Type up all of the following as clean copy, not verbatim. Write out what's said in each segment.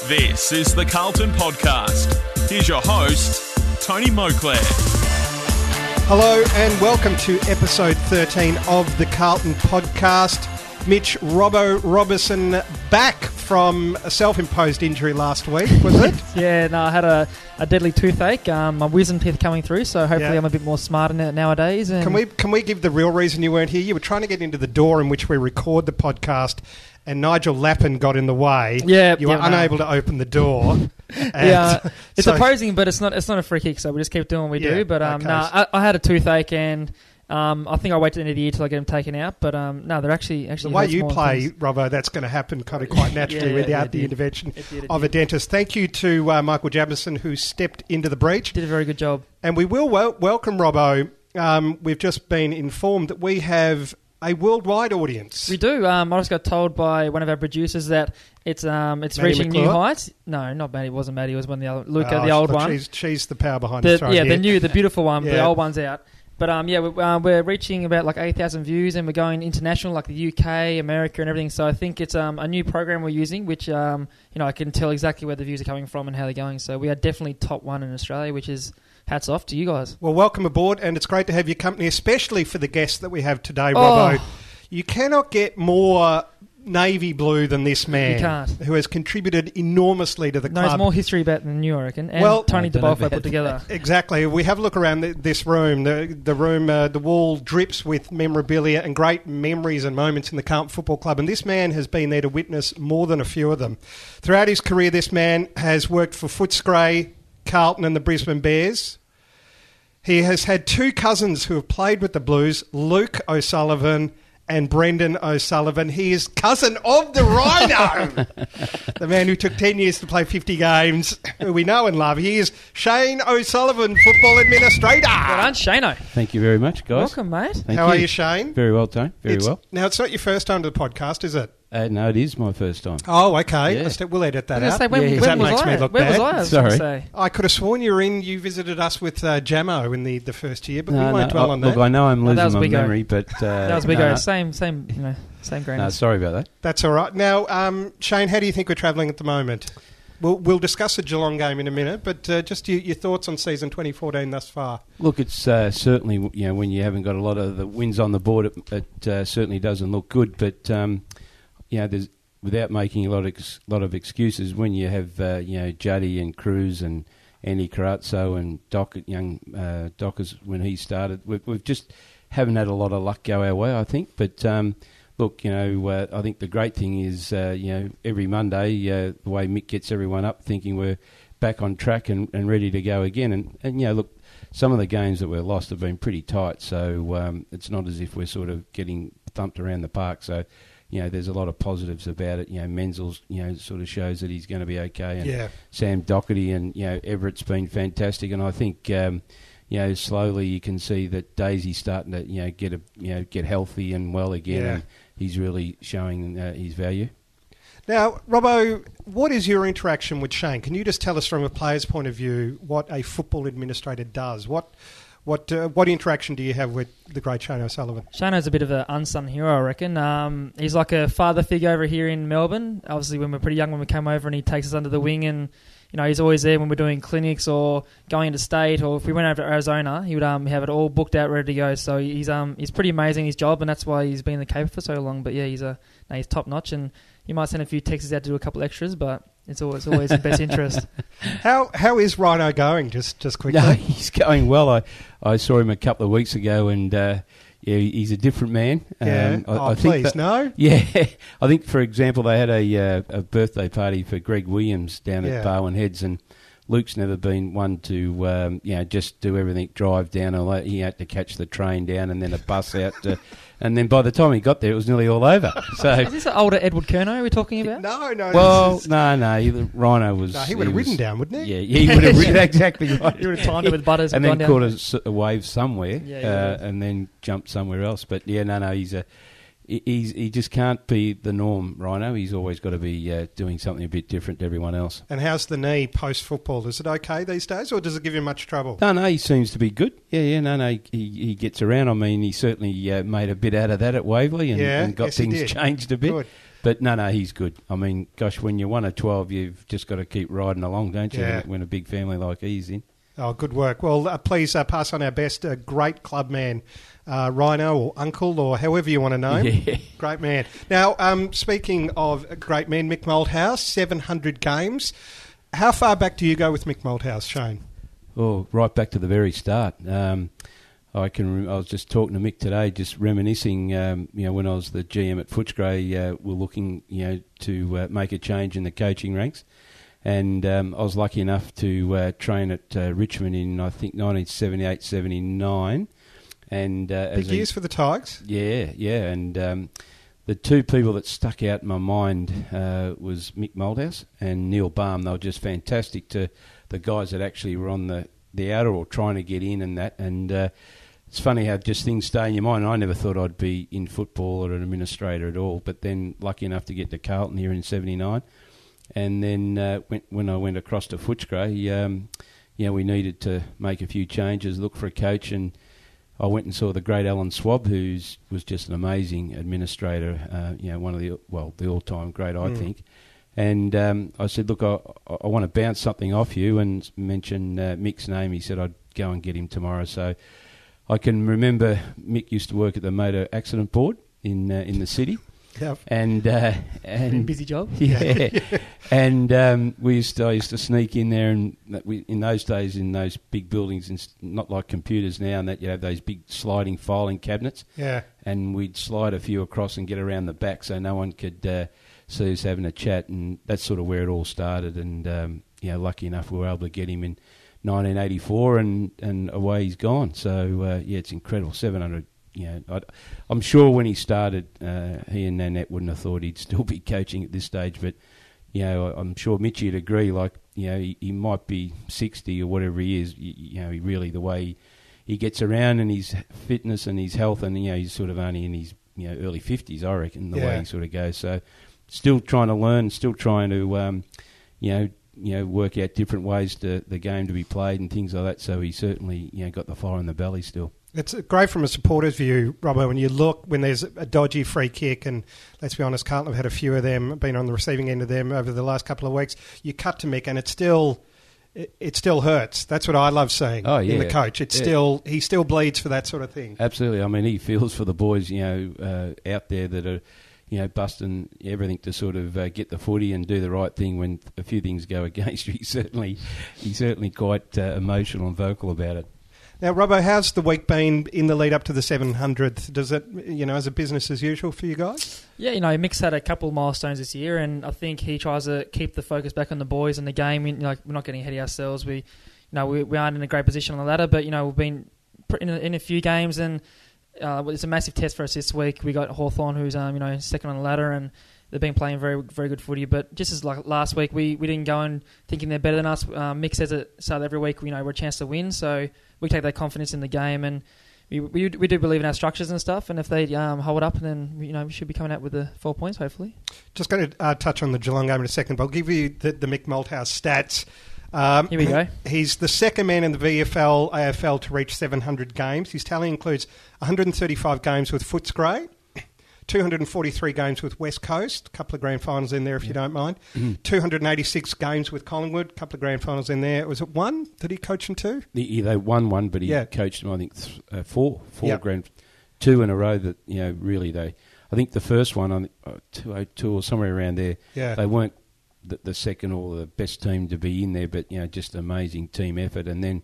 This is the Carlton Podcast. Here's your host, Tony Moclair. Hello and welcome to episode 13 of the Carlton Podcast. Mitch Robertson back from a self-imposed injury last week, was it? Yeah, no, I had a deadly toothache. My wisdom teeth coming through, so hopefully I'm a bit more smart in it nowadays. And Can we give the real reason you weren't here? You were trying to get into the door in which we record the podcast, and Nigel Lappin got in the way. You were unable to open the door. It's opposing, but it's not a free kick, so we just keep doing what we do. But I had a toothache, and I think I'll wait to the end of the year till I get them taken out. But no, they're actually the way you play, Robbo, that's going to happen kind of quite naturally without the intervention of a dentist. Thank you to Michael Jamison, who stepped into the breach. Did a very good job. And we will welcome Robbo. We've just been informed that we have a worldwide audience. We do. I just got told by one of our producers that it's Maddie reaching McClure? New heights. No, not Maddie. It wasn't Maddie. It was one of the other Luca, the old one. She's the power behind the throne. the beautiful one. The old one's out. But we're reaching about like 8,000 views, and we're going international, like the UK, America, and everything. So I think it's a new program we're using, which I can tell exactly where the views are coming from and how they're going. So we are definitely top one in Australia, which is hats off to you guys. Well, welcome aboard, and it's great to have your company, especially for the guests that we have today, Robbo. You cannot get more navy blue than this man. You can't. Who has contributed enormously to the club. Knows more history about than you, I reckon. And Tony DeBolfo put together. Exactly. We have a look around this room. The wall drips with memorabilia and great memories and moments in the Carlton Football Club, and this man has been there to witness more than a few of them. Throughout his career, this man has worked for Footscray, Carlton and the Brisbane Bears. He has had two cousins who have played with the Blues, Luke O'Sullivan and Brendan O'Sullivan. He is cousin of the Rhino, the man who took 10 years to play 50 games, who we know and love. He is Shane O'Sullivan, Football Administrator. Well done, Shano. Thank you very much, guys. Welcome, mate. How are you, Shane? Very well, Tony. Very well. Now, it's not your first time to the podcast, is it? No, it is my first time. Oh, okay. Yeah. We'll edit that out. When that was makes I? me look Where bad. was I? Sorry. I could have sworn you visited us with Jamo in the first year, but we won't dwell on that. Look, I know I'm losing my memory, but... that was Big O. Same grain. No, sorry about that. That's all right. Now, Shane, how do you think we're travelling at the moment? We'll discuss the Geelong game in a minute, but just your thoughts on season 2014 thus far. Look, it's certainly, when you haven't got a lot of the wins on the board, it certainly doesn't look good, but, there's... Without making a lot of excuses, when you have Juddy and Cruz and Andy Carazzo and Dockers when he started, we've just haven't had a lot of luck go our way, I think. But look, I think the great thing is every Monday the way Mick gets everyone up, thinking we're back on track and ready to go again. And look, some of the games that we're lost have been pretty tight, so it's not as if we're sort of getting thumped around the park. So. There's a lot of positives about it. Menzel's, sort of shows that he's going to be okay. And Sam Doherty and, Everett's been fantastic. And I think, slowly you can see that Daisy's starting to, get healthy and well again. Yeah. And he's really showing his value. Now, Robbo, what is your interaction with Shane? Can you just tell us from a player's point of view what a football administrator does? What interaction do you have with the great Shane O'Sullivan? Shano's a bit of an unsung hero, I reckon. He's like a father figure over here in Melbourne. Obviously, when we're pretty young, when we came over, and he takes us under the wing, and he's always there when we're doing clinics or going into state, or if we went over to Arizona, he would have it all booked out, ready to go. So he's pretty amazing his job, and that's why he's been in the cape for so long. But yeah, he's top notch, and you might send a few texts out to do a couple extras, but. It's always in best interest. How is Rhino going? Just quickly. No, he's going well. I saw him a couple of weeks ago, and he's a different man. Yeah. I think no. Yeah, I think for example they had a birthday party for Greg Williams down at Barwon Heads, and Luke's never been one to just do everything, drive down. He had to catch the train down and then a bus out to. And then by the time he got there, it was nearly all over. So is this an older Edward Kerno we're talking about? No. Well, Rhino was... No, he would have ridden down, wouldn't he? Yeah, he would have ridden, exactly right. He would have timed it with butters and then then caught a wave somewhere and then jumped somewhere else. But he just can't be the norm, Rhino. He's always got to be doing something a bit different to everyone else. And how's the knee post-football? Is it okay these days, or does it give you much trouble? No, he seems to be good. He gets around. I mean, he certainly made a bit out of that at Waverley and got things changed a bit. Good. But no, he's good. I mean, gosh, when you're 1 of 12, you've just got to keep riding along, don't you? Yeah. When a big family like he's in. Oh, good work. Well, please pass on our best. Great club man, Rhino or Uncle or however you want to know him. Yeah. Great man. Now, speaking of great men, Mick Malthouse, 700 games. How far back do you go with Mick Malthouse, Shane? Oh, right back to the very start. I was just talking to Mick today, just reminiscing. When I was the GM at Footscray, we're looking, to make a change in the coaching ranks, and I was lucky enough to train at Richmond in I think 1978, 79, and big years for the Tigers. Yeah, and the two people that stuck out in my mind was Mick Malthouse and Neil Baum. They were just fantastic to the guys that actually were on the outer or trying to get in and that. And it's funny how just things stay in your mind. I never thought I'd be in football or an administrator at all, but then lucky enough to get to Carlton here in 79. And then when I went across to Footscray, we needed to make a few changes, look for a coach, and I went and saw the great Alan Swab, who was just an amazing administrator, one of the all-time great, I think. And I said, look, I want to bounce something off you, and mention Mick's name. He said I'd go and get him tomorrow. So I can remember Mick used to work at the Motor Accident Board in the city. Yep. And busy job. Yeah. And I used to sneak in there, and in those days, in those big buildings, and not like computers now, and that you have those big sliding filing cabinets. Yeah. And we'd slide a few across and get around the back so no one could see us having a chat, and that's sort of where it all started. And lucky enough we were able to get him in 1984, and away he's gone. So it's incredible. 700. I'm sure when he started, he and Nanette wouldn't have thought he'd still be coaching at this stage. But I'm sure Mitchie'd agree. Like he might be 60 or whatever he is. He really, the way he gets around and his fitness and his health, and he's sort of only in his early 50s, I reckon. The way he sort of goes. So still trying to learn, still trying to work out different ways to the game to be played and things like that. So he certainly got the fire in the belly still. It's great from a supporter's view, Robbo, when you look, when there's a dodgy free kick, and let's be honest, Carlton have had a few of them, been on the receiving end of them over the last couple of weeks. You cut to Mick and it still hurts. That's what I love seeing in the coach. He still bleeds for that sort of thing. Absolutely. I mean, he feels for the boys, out there that are, busting everything to sort of get the footy and do the right thing when a few things go against you. He's certainly quite emotional and vocal about it. Now, Robbo, how's the week been in the lead up to the 700th? Does it, is it business as usual for you guys? Yeah, Mick's had a couple of milestones this year, and I think he tries to keep the focus back on the boys and the game. We're not getting ahead of ourselves. We aren't in a great position on the ladder, but we've been in a few games, and it's a massive test for us this week. We got Hawthorn, who's second on the ladder, and they've been playing very, very good footy. But just as like last week, we didn't go in thinking they're better than us. Mick says it so every week. We're a chance to win, so we take that confidence in the game, and we do believe in our structures and stuff. And if they hold it up, then we should be coming out with the 4 points hopefully. Just going to touch on the Geelong game in a second, but I'll give you the Mick Malthouse stats. Here we go. He's the second man in the VFL, AFL to reach 700 games. His tally includes 135 games with Footscray, 243 games with West Coast, a couple of grand finals in there if you don't mind, 286 games with Collingwood, a couple of grand finals in there. Was it one that he coached in two? They won one, but he coached them, I think, four grand, two in a row that, really I think the first one on 202 or somewhere around there, they weren't the second or the best team to be in there, but, just amazing team effort. And then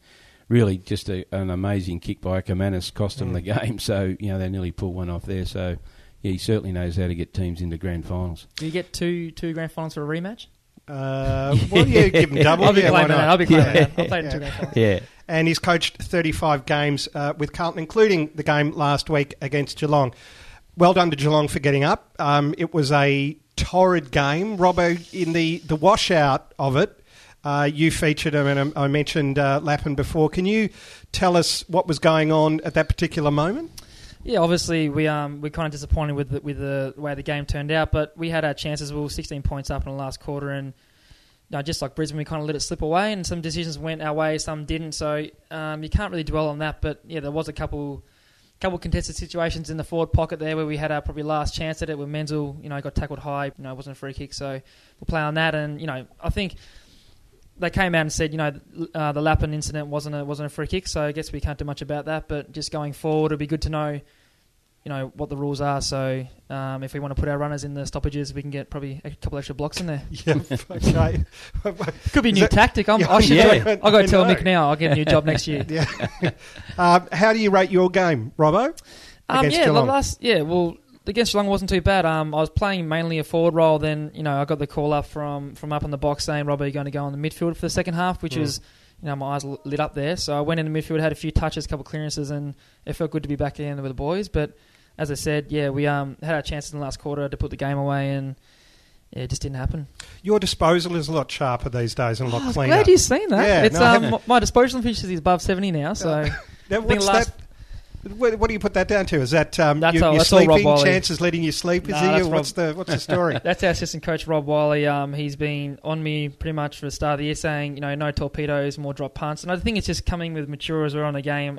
really just an amazing kick by Akamanis cost them the game. So, they nearly pulled one off there. So, he certainly knows how to get teams into grand finals. Do you get two grand finals for a rematch? Give him double. I'll be claiming that. I'll play it in two grand finals. Yeah. And he's coached 35 games with Carlton, including the game last week against Geelong. Well done to Geelong for getting up. It was a torrid game. Robbo, in the washout of it, you featured him, and I mentioned Lappin before. Can you tell us what was going on at that particular moment? Yeah, obviously we're kind of disappointed with the way the game turned out, but we had our chances. We were 16 points up in the last quarter, and just like Brisbane, we kind of let it slip away, and some decisions went our way, some didn't. So you can't really dwell on that. But yeah, there was a couple couple of contested situations in the forward pocket there where we had our probably last chance at it, where Menzel, got tackled high. It wasn't a free kick, so we'll play on that. And I think they came out and said, the Lappin incident wasn't a free kick, so I guess we can't do much about that. But just going forward, it'd be good to know, what the rules are. So if we want to put our runners in the stoppages, we can get probably a couple extra blocks in there. Yeah, okay. Could be a new tactic. I'll go tell Mick now. I'll get a new job next year. Yeah. How do you rate your game, Robbo? Against Geelong? Against Geelong wasn't too bad. I was playing mainly a forward role. Then I got the call up from up on the box saying, "Robbo, you're going to go on the midfield for the second half," which was, my eyes lit up there. So I went in the midfield, had a few touches, a couple of clearances, and it felt good to be back in with the boys. But as I said, we had our chances in the last quarter to put the game away, and it just didn't happen. Your disposal is a lot sharper these days and a lot cleaner. I'm glad you've seen that. Yeah, my disposal efficiency is above 70 now. So what's that? What do you put that down to? Is that that's your that's sleeping all chances letting you sleep? What's the story? That's our assistant coach, Rob Wiley. He's been on me pretty much for the start of the year saying, no torpedoes, more drop punts. And I think it's just coming with mature as we're on a game.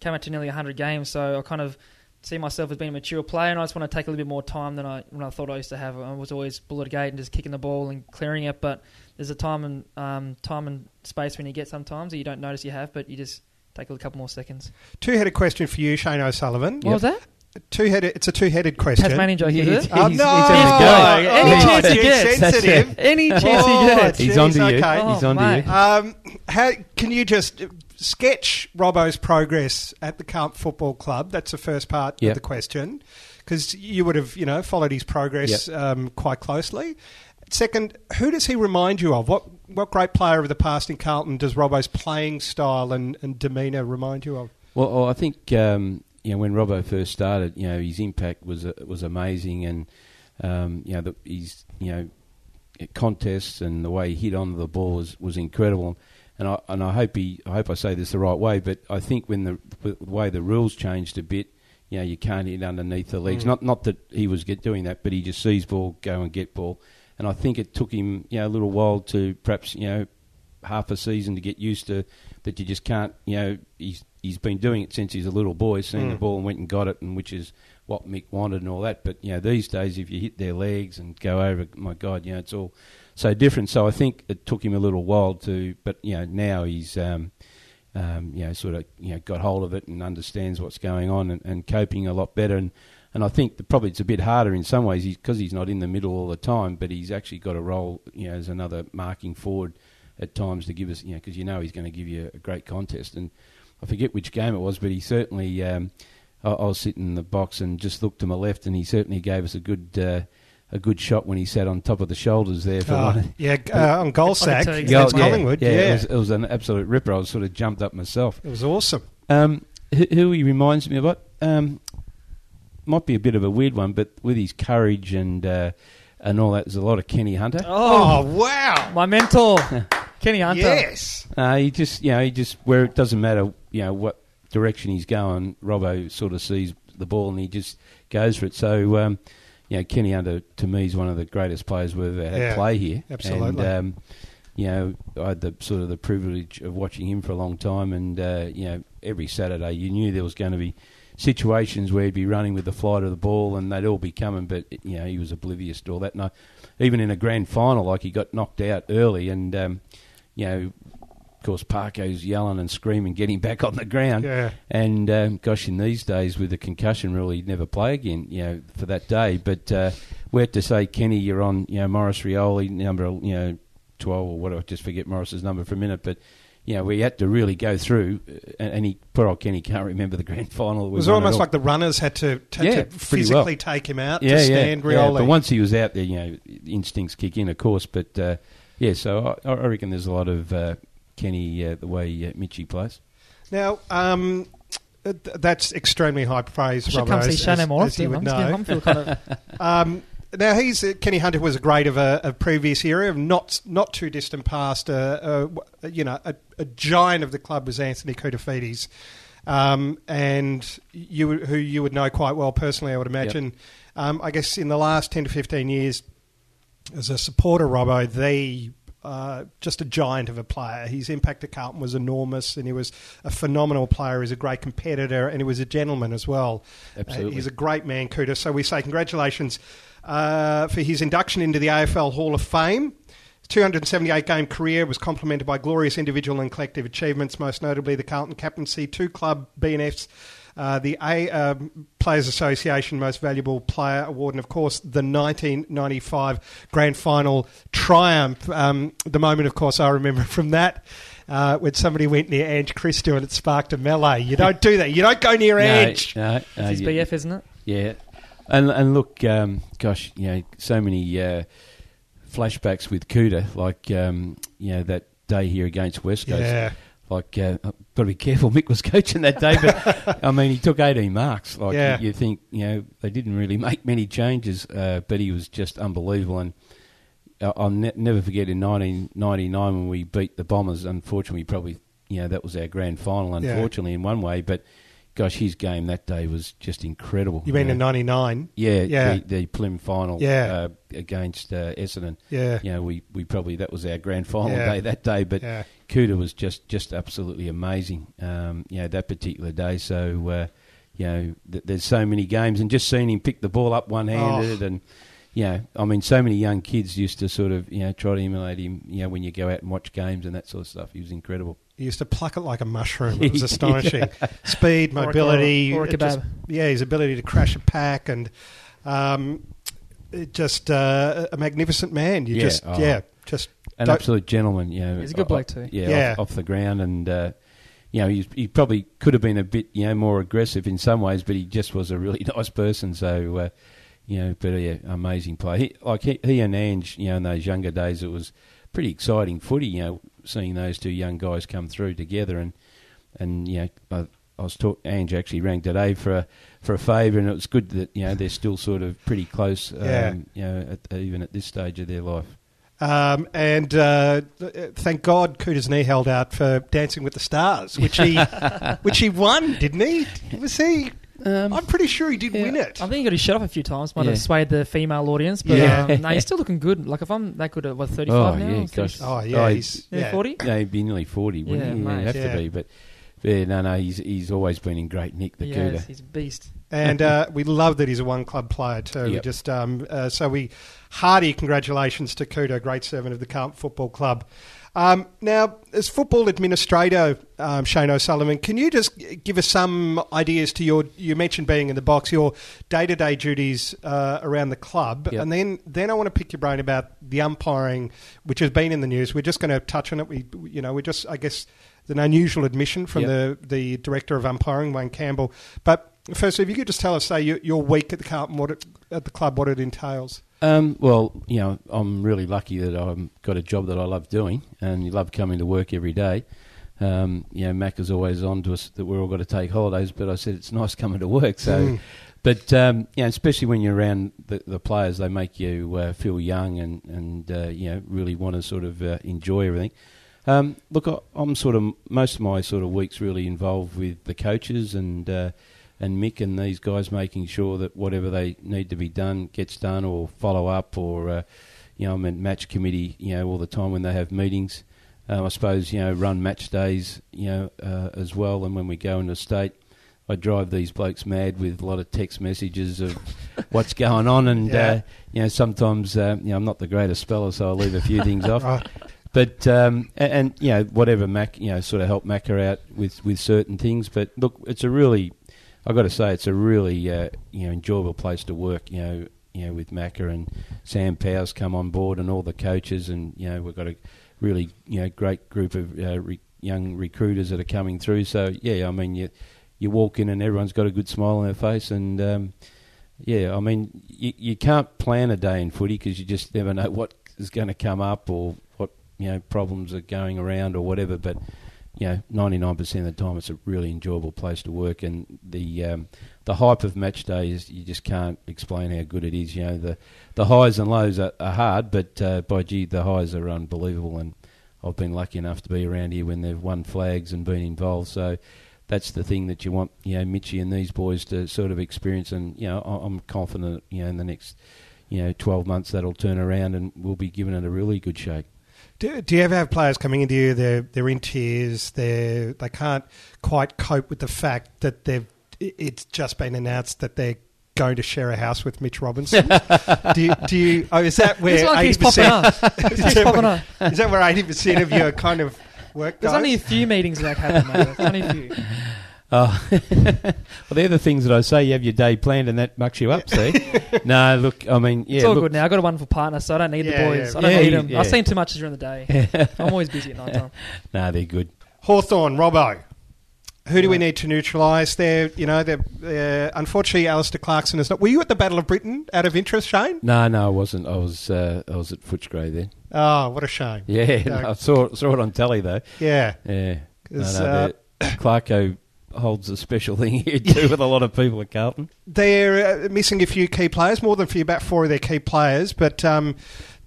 Came up to nearly 100 games, so I kind of see myself as being a mature player, and I just want to take a little bit more time than I thought I used to have. I was always bull at a gate and just kicking the ball and clearing it, but there's a time and space when you get sometimes that you don't notice you have, but you just take a couple more seconds. Two-headed question for you, Shane O'Sullivan. What was that? It's a two-headed question. Tasmanian joke, is it? No! Any chance he gets. Sensitive. Any chance he gets. He's on to you. Okay. He's on to you. Can you just sketch Robbo's progress at the Carlton Football Club? That's the first part of the question, because you would have, followed his progress quite closely. Second, who does he remind you of? What great player of the past in Carlton does Robbo's playing style and demeanour remind you of? Well, I think when Robbo first started, his impact was amazing, and his contests and the way he hit onto the ball was incredible. And I hope I say this the right way, but I think when the way the rules changed a bit, you can't hit underneath the legs. Not that he was doing that, but he just sees ball, go and get ball. And I think it took him, a little while to perhaps, half a season to get used to that. You just can't, he's been doing it since he's a little boy, seeing the ball and went and got it, and which is what Mick wanted and all that. But these days, if you hit their legs and go over, my God, it's all so different. So I think it took him a little while to, but now he's sort of got hold of it and understands what's going on and coping a lot better. And I think probably it's a bit harder in some ways because he's not in the middle all the time, but he's actually got a role, as another marking forward at times to give us, because he's going to give you a great contest. And I forget which game it was, but he certainly, I was sitting in the box and just looked to my left, and he certainly gave us a good shot when he sat on top of the shoulders there. On goal sack against Collingwood. It was an absolute ripper. I was sort of jumped up myself. It was awesome. Who he reminds me about, might be a bit of a weird one, but with his courage and all that, there's a lot of Kenny Hunter. Oh wow! My mentor, Kenny Hunter. Yes. He just where it doesn't matter, what direction he's going, Robbo sort of sees the ball and he just goes for it. So, Kenny Hunter to me is one of the greatest players we've ever had play here. Absolutely. And I had the privilege of watching him for a long time, and every Saturday you knew there was going to be situations where he'd be running with the flight of the ball and they'd all be coming, but he was oblivious to all that. And even in a grand final, he got knocked out early, and of course Parko's yelling and screaming, getting back on the ground. Yeah. And in these days with the concussion rule, he'd never play again, for that day. But we had to say, Kenny, you're on, Morris Rioli, number 12 or whatever. I just forget Morris's number for a minute, but. We had to really go through, and poor old Kenny can't remember the grand final. It was almost like the runners had to physically take him out to stand Rioli. Yeah, but once he was out there, instincts kick in, of course. But, so I reckon there's a lot of Kenny, the way Mitchie plays. Now, that's extremely high praise, Robbo, come see Shannon more as you would know. Now, Kenny Hunter was a great of a previous era, of not too distant past. A giant of the club was Anthony Koutafidis, and who you would know quite well personally, I would imagine. Yep. I guess in the last 10 to 15 years, as a supporter, Robbo, just a giant of a player. His impact at Carlton was enormous, and he was a phenomenal player. He's a great competitor, and he was a gentleman as well. Absolutely. He's a great man, Kuda. So we say congratulations for his induction into the AFL Hall of Fame. 278-game career was complemented by glorious individual and collective achievements, most notably the Carlton captaincy, 2 club BNFs, the Players Association Most Valuable Player Award, and of course the 1995 Grand Final triumph. The moment, of course, I remember from that when somebody went near Ange Christou and it sparked a melee. You don't do that. You don't go near Ange. It's his BF, isn't it? Yeah, and look, gosh, so many flashbacks with Kuda, like that day here against West Coast. Yeah. Like, I've got to be careful. Mick was coaching that day, but I mean, he took 18 marks. Like, you think, they didn't really make many changes, but he was just unbelievable. And I'll never forget in 1999 when we beat the Bombers. Unfortunately, probably, that was our grand final. Unfortunately, in one way, but. Gosh, his game that day was just incredible. You mean in 99? Yeah. The Plim final against Essendon. Yeah. We probably, that was our grand final day that day, but Kuda was just absolutely amazing, that particular day. So, there's so many games, and just seeing him pick the ball up one-handed and, I mean, so many young kids used to sort of, try to emulate him, when you go out and watch games and that sort of stuff. He was incredible. He used to pluck it like a mushroom. It was astonishing. Speed, mobility. Or a kebab. His ability to crash a pack and just a magnificent man. Just an absolute gentleman. He's a good bloke too. Off the ground, and he probably could have been a bit more aggressive in some ways, but he just was a really nice person. So amazing player. He and Ange, in those younger days, it was pretty exciting footy. Seeing those 2 young guys come through together, and I was Ange actually rang today for a favour, and it was good that they're still sort of pretty close. Even at this stage of their life. And thank God Kuda's knee held out for Dancing with the Stars, which he won, didn't he? Was he? I'm pretty sure he did win it. I think he got his shut off a few times. Might have swayed the female audience, but he's still looking good. Like if I'm that good at 35 now. Yeah, gosh. He's 40. Yeah, he'd be nearly 40, wouldn't he? He'd have to be, but he's always been in great nick. The Kuda, he's a beast. And we love that he's a one-club player too. Yep. So hearty congratulations to Kuda, great servant of the Carlton Football Club. Now, as football administrator, Shane O'Sullivan, can you just give us some ideas to you mentioned being in the box, your day-to-day duties around the club, and then I want to pick your brain about the umpiring, which has been in the news. We're just going to touch on it. We just, I guess, an unusual admission from the director of umpiring, Wayne Campbell. But first, if you could just tell us, say, your week at the Carlton, at the club, what it entails. Well, I'm really lucky that I've got a job that I love doing, and you love coming to work every day. Mac is always on to us that we're all got to take holidays, but I said it's nice coming to work. So, but especially when you're around the players, they make you feel young and really want to sort of enjoy everything. Look, I'm sort of most of my sort of weeks really involved with the coaches and Mick and these guys making sure that whatever they need to be done gets done, or follow up, or I'm in match committee all the time when they have meetings. I suppose run match days as well, and when we go into state, I drive these blokes mad with a lot of text messages of what's going on, and sometimes I'm not the greatest speller, so I leave a few things off. Right. But whatever Mac sort of help Macca out with certain things. But look, it's a really, I got to say, it's a really enjoyable place to work. With Macca and Sam Powers come on board and all the coaches, and we've got a really great group of young recruiters that are coming through. So I mean you walk in and everyone's got a good smile on their face, and I mean you can't plan a day in footy because you just never know what is going to come up or what problems are going around or whatever. But 99% of the time it's a really enjoyable place to work, and the hype of match day is, you just can't explain how good it is. The highs and lows are hard, but by gee, the highs are unbelievable, and I've been lucky enough to be around here when they've won flags and been involved. So that's the thing that you want, Mitchie and these boys to sort of experience, and I'm confident, in the next 12 months that'll turn around and we'll be giving it a really good shake. Do you ever have players coming into you, they're in tears, they can't quite cope with the fact that it's just been announced that they're going to share a house with Mitch Robinson? do you? Oh, is that where 80%? Is that where 80% of your kind of work goes? There's only a few meetings that happen, mate. There's only a few. Oh, well, they're the things that I say. You have your day planned, and that mucks you up. See, no, look, I mean, yeah, it's all good now. I've got a wonderful partner, so I don't need the boys. I don't need them. I've seen too much during the day. I'm always busy at night time. No, they're good. Hawthorn, Robbo. Who do we need to neutralise? They're unfortunately, Alistair Clarkson is not. Were you at the Battle of Britain? Out of interest, Shane? No, I wasn't. I was at Footscray then. Oh, what a shame. Yeah, no, I saw it on telly though. Yeah, Clarko holds a special thing here too with a lot of people at Carlton. They're missing a few key players, more than a few, about 4 of their key players, but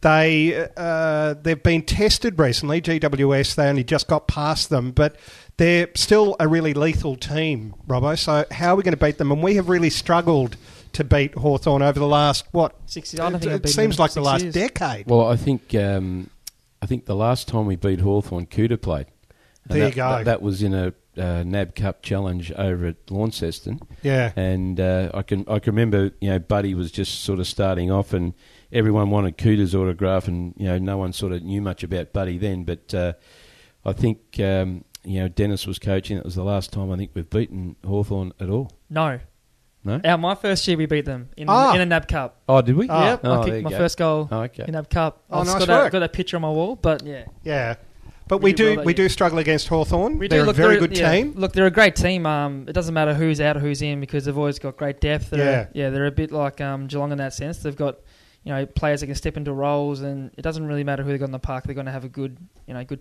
they've been tested recently. GWS, they only just got past them, but they're still a really lethal team, Robbo. So how are we going to beat them? And we have really struggled to beat Hawthorn over the last, 6 years? I don't think it seems like the last years. decade. Well, I think the last time we beat Hawthorn, Cooter played. There you go. That was in a NAB Cup challenge over at Launceston. Yeah. And I can remember, Buddy was just sort of starting off and everyone wanted Cooter's autograph and, no one sort of knew much about Buddy then. But I think, Dennis was coaching. It was the last time I think we've beaten Hawthorn at all. No? No? My first year we beat them in a NAB Cup. Oh, did we? Yep. I kicked my first goal in NAB Cup. Oh, I've nice got that picture on my wall, but yeah. Yeah. But we do struggle against Hawthorn. They're a very good team. Look, they're a great team. It doesn't matter who's out or who's in because they've always got great depth. They're a bit like Geelong in that sense. They've got players that can step into roles, and it doesn't really matter who they've got in the park. They're going to have a good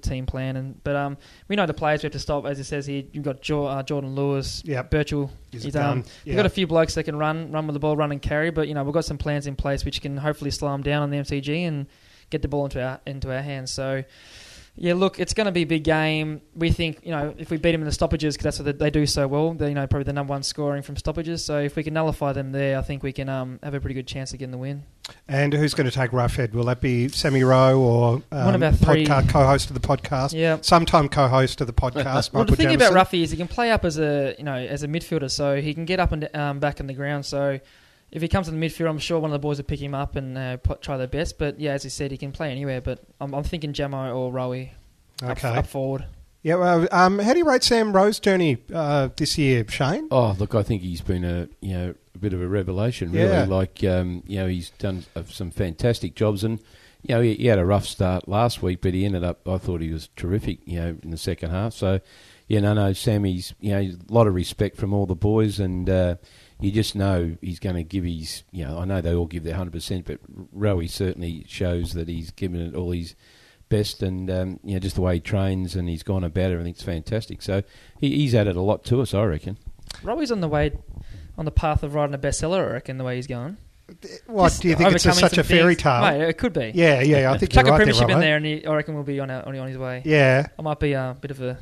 team plan. But we know the players we have to stop. As it says here, you've got Jordan Lewis, Birchall. We've got a few blokes that can run with the ball, run and carry. But we've got some plans in place which can hopefully slow them down on the MCG and get the ball into our hands. So. Yeah, look, it's going to be a big game. We think, if we beat them in the stoppages, because that's what they do so well, they're probably the number one scoring from stoppages. So if we can nullify them there, I think we can have a pretty good chance of getting the win. And who's going to take Roughhead? Will that be Sammy Rowe or one of our co-host of the podcast? Yeah, sometime co-host of the podcast. Well, the thing about Ruffy is he can play up as a midfielder, so he can get up and back in the ground. So. If he comes in the midfield, I'm sure one of the boys will pick him up and try their best. But yeah, as he said, he can play anywhere. But I'm thinking Jamo or Rowie up forward. Yeah, well, how do you rate Sam Rowe's journey this year, Shane? Oh, look, I think he's been a bit of a revelation, really. Yeah. He's done some fantastic jobs, and he had a rough start last week, but he ended up. I thought he was terrific, in the second half. So, Sammy's a lot of respect from all the boys, and. You just know he's going to give his, I know they all give their 100%, but Rowie certainly shows that he's given it all his best, and just the way he trains and he's gone about everything's fantastic. So he's added a lot to us, I reckon. Rowie's on the path of writing a bestseller, I reckon, the way he's going. What, do you think it's such a fairy tale? Mate, it could be. Yeah, I think chuck you're right a premiership there, in there, and I reckon we'll be on his way. Yeah. I might be a bit of a...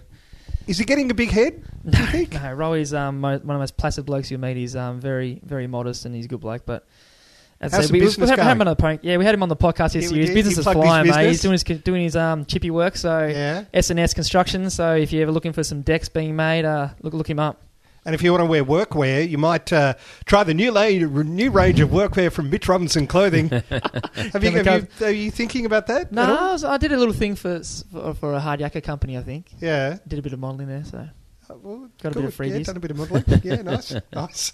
Is he getting a big head, do you think? No, Rowie's one of the most placid blokes you'll meet. He's very, very modest and he's a good bloke. But as how's the business going? We had him on the podcast this year. His business is flying, mate. He's doing his chippy work. So S&S Construction. So if you're ever looking for some decks being made, look him up. And if you want to wear workwear, you might try the new range of workwear from Mitch Robinson Clothing. Are you thinking about that? No, I did a little thing for a hard yakka company, I think. Yeah. Did a bit of modelling there, so... got a bit of freebies. Yeah, done a bit of modelling. Yeah, nice.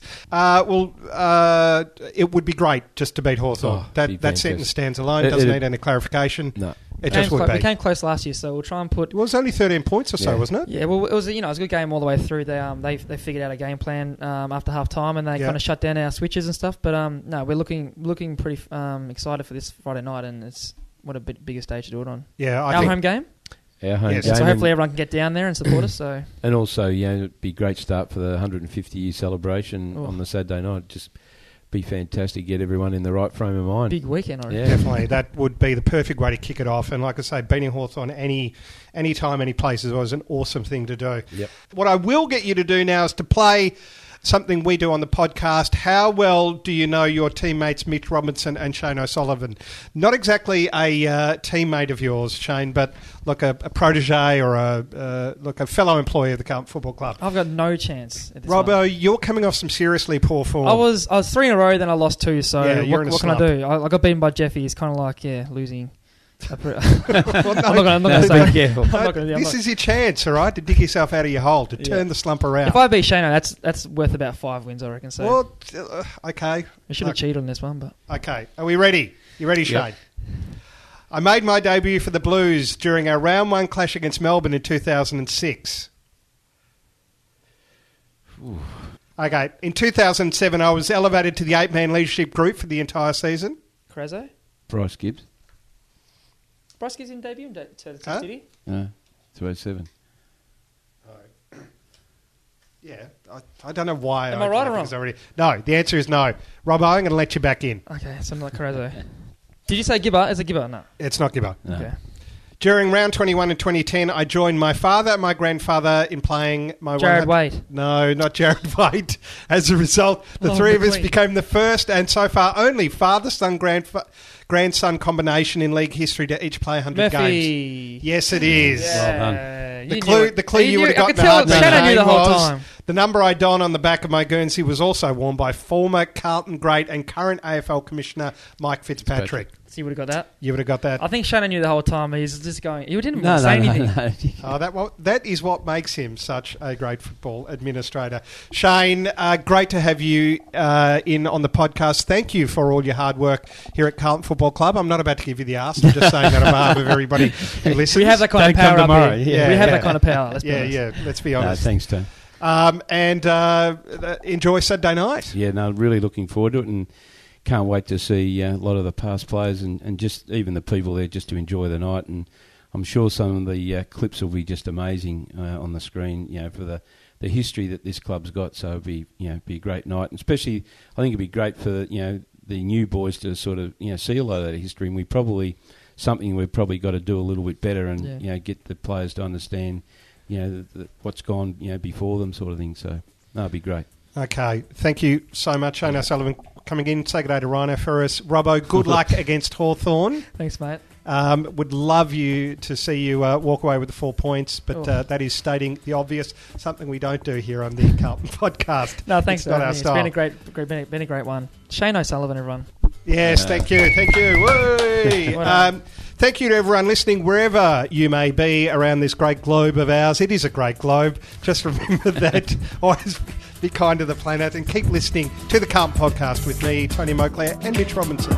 It would be great just to beat Hawthorn. That sentence stands alone. Doesn't need any clarification. No. It just would be. We came close last year, so we'll try and put... It was only 13 points or so, wasn't it? Yeah, well, it was a good game all the way through. They figured out a game plan after half time, and they kind of shut down our switches and stuff. But no, we're looking pretty excited for this Friday night, and it's what a bigger stage to do it on. Yeah, our home game. Our home game. So hopefully everyone can get down there and support us. So and also, it'd be a great start for the 150-year celebration on the Saturday night. Just be fantastic, get everyone in the right frame of mind. Big weekend, I reckon. Yeah. Definitely. That would be the perfect way to kick it off. And like I say, beating Hawthorn any time, any place is always an awesome thing to do. Yep. What I will get you to do now is to play something we do on the podcast. How well do you know your teammates Mitch Robinson and Shane O'Sullivan? Not exactly a teammate of yours, Shane, but like a protege or a fellow employee of the Carlton Football Club. I've got no chance at this Robbo, one. you're coming off some seriously poor form. I was 3 in a row, then I lost 2, so Yeah, what can I do? I got beaten by Jeffy. It's kind of like, losing. I'm not going to say Be careful. This is your chance, all right, to dig yourself out of your hole, to turn the slump around. If I beat Shano, that's worth about 5 wins, I reckon. So. Well, okay. I should have cheated on this one, but... Okay, are we ready? You ready, Shane? I made my debut for the Blues during our round 1 clash against Melbourne in 2006. Ooh. Okay, in 2007 I was elevated to the 8-man leadership group for the entire season. Crezo? Bryce Gibbs. Bryce Gibbs in debut in 2006, Huh? did he? No, 207. Yeah, I don't know why. Am I right or wrong? No, the answer is no. Robbo, I'm going to let you back in. Okay, something like Crezo. Did you say Gibber? Is it Gibber? No. It's not Gibbo. No. Okay. During round 21 in 2010, I joined my father and my grandfather in playing my... Jared Wade. No, not Jared Wade. As a result, the three of us became the first and so far only father-son, grandson combination in league history to each play 100 games. Yes, it is. Yeah. Well done. The clue you would have gotten I could tell Shannon knew the whole time. The number I don on the back of my Guernsey was also worn by former Carlton great and current AFL Commissioner Mike Fitzpatrick. So you would have got that? You would have got that. I think Shannon knew the whole time. He's just going... He didn't No, say anything. No. That is what makes him such a great football administrator. Shane, great to have you in on the podcast. Thank you for all your hard work here at Carlton Football Club. I'm not about to give you the arse. I'm just saying that on behalf of everybody who listens. We have that kind of Don't come power tomorrow. up here. Yeah. We have that kind of power. Let's be honest. Yeah, let's be No, honest. thanks, Tom. And enjoy Saturday night. Yeah, no, really looking forward to it and can't wait to see a lot of the past players and just even the people there just to enjoy the night. And I'm sure some of the clips will be just amazing on the screen, for the history that this club's got. So it'll be, be a great night. And especially, I think it'd be great for, the new boys to sort of, see a lot of that history. And we've probably got to do a little bit better and, get the players to understand, what's gone, before them sort of thing. So, no, it'd be great. Okay, thank you so much, Shane O'Sullivan, coming in. Say good day to Rhino for us. Robbo, good luck against Hawthorn. Thanks, mate. Would love you to see you walk away with the 4 points, but that is stating the obvious, something we don't do here on the Carlton podcast. No, thanks it's for not having our me. style. It's been a great one. Shane O'Sullivan, everyone. Yes, thank you. Woo! Thank you to everyone listening, wherever you may be around this great globe of ours. It is a great globe. Just remember that. Always be kind to the planet and keep listening to the Carlton Podcast with me, Tony Moclair, and Mitch Robinson.